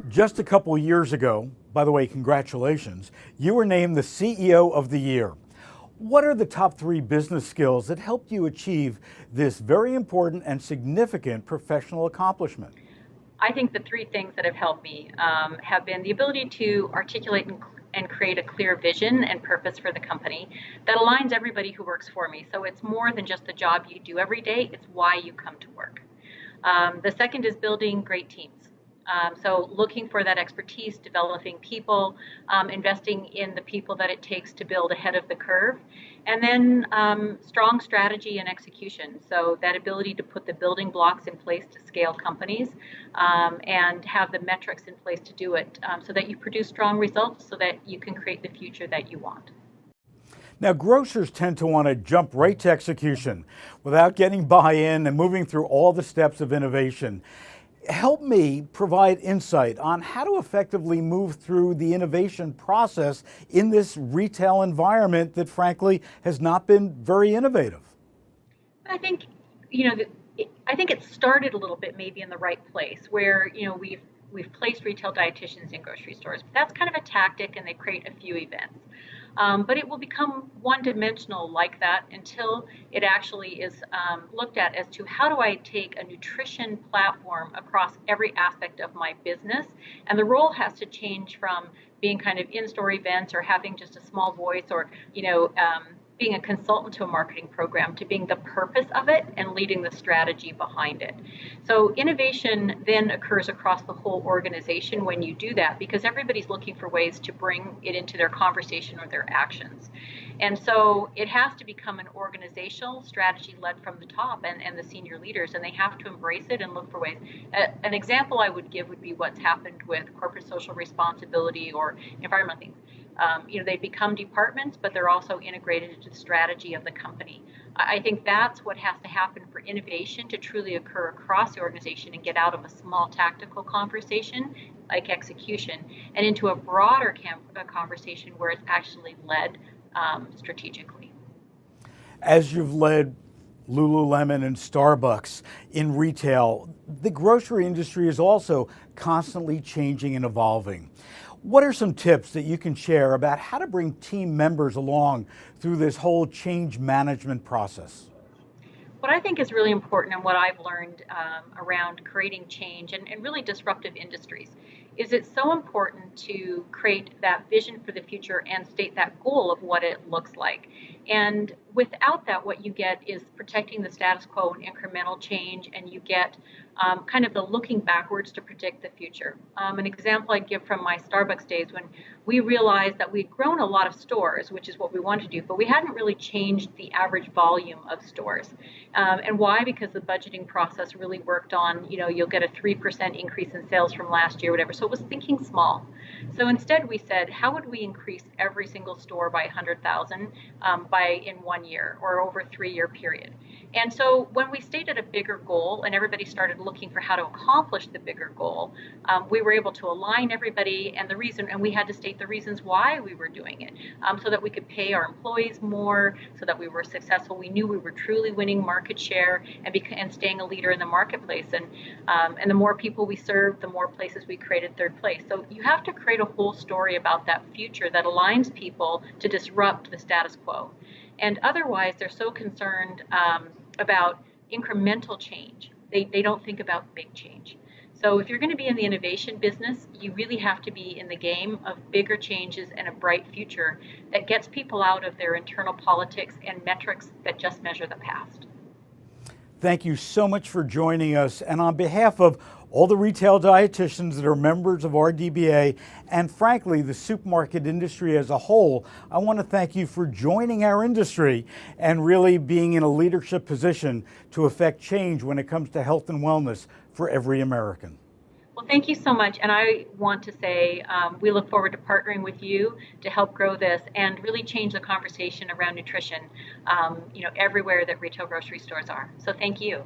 Just a couple years ago, by the way, congratulations, you were named the CEO of the Year. What are the top 3 business skills that helped you achieve this very important and significant professional accomplishment? I think the 3 things that have helped me have been the ability to articulate and create a clear vision and purpose for the company that aligns everybody who works for me. So it's more than just the job you do every day, it's why you come to work. The second is building great teams. So looking for that expertise, developing people, investing in the people that it takes to build ahead of the curve, and then strong strategy and execution. So that ability to put the building blocks in place to scale companies and have the metrics in place to do it so that you produce strong results so that you can create the future that you want. Now, grocers tend to want to jump right to execution without getting buy-in and moving through all the steps of innovation. Help me provide insight on how to effectively move through the innovation process in this retail environment that frankly has not been very innovative. I think, I think it started a little bit maybe in the right place where, we've placed retail dietitians in grocery stores. That's kind of a tactic and they create a few events. But it will become one-dimensional like that until it actually is looked at as to how do I take a nutrition platform across every aspect of my business. And the role has to change from being kind of in-store events or having just a small voice or, being a consultant to a marketing program to being the purpose of it and leading the strategy behind it. So innovation then occurs across the whole organization when you do that because everybody's looking for ways to bring it into their conversation or their actions. And so it has to become an organizational strategy led from the top and the senior leaders, and they have to embrace it and look for ways. An example I would give would be what's happened with corporate social responsibility or environmental things. They become departments, but they're also integrated into the strategy of the company. I think that's what has to happen for innovation to truly occur across the organization and get out of a small tactical conversation like execution and into a broader conversation where it's actually led strategically. As you've led Lululemon and Starbucks in retail, the grocery industry is also constantly changing and evolving. What are some tips that you can share about how to bring team members along through this whole change management process? What I think is really important and what I've learned around creating change and really disruptive industries is it's so important to create that vision for the future and state that goal of what it looks like. And without that, what you get is protecting the status quo and incremental change, and you get kind of the looking backwards to predict the future. An example I give from my Starbucks days when we realized that we'd grown a lot of stores, which is what we wanted to do, but we hadn't really changed the average volume of stores. And why? Because the budgeting process really worked on, you'll get a 3% increase in sales from last year, whatever. So it was thinking small. So instead we said, how would we increase every single store by 100,000 in 1 year or over a 3-year period? And so when we stated a bigger goal and everybody started looking for how to accomplish the bigger goal, we were able to align everybody and we had to state the reasons why we were doing it so that we could pay our employees more, so that we were successful. We knew we were truly winning market share and staying a leader in the marketplace. And the more people we served, the more places we created third place. So you have to create a whole story about that future that aligns people to disrupt the status quo. And otherwise, they're so concerned about incremental change. They don't think about big change. So if you're going to be in the innovation business, you really have to be in the game of bigger changes and a bright future that gets people out of their internal politics and metrics that just measure the past. Thank you so much for joining us. And on behalf of all the retail dietitians that are members of RDBA and frankly the supermarket industry as a whole, I want to thank you for joining our industry and really being in a leadership position to affect change when it comes to health and wellness for every American. Well, thank you so much. And I want to say we look forward to partnering with you to help grow this and really change the conversation around nutrition, everywhere that retail grocery stores are. So thank you.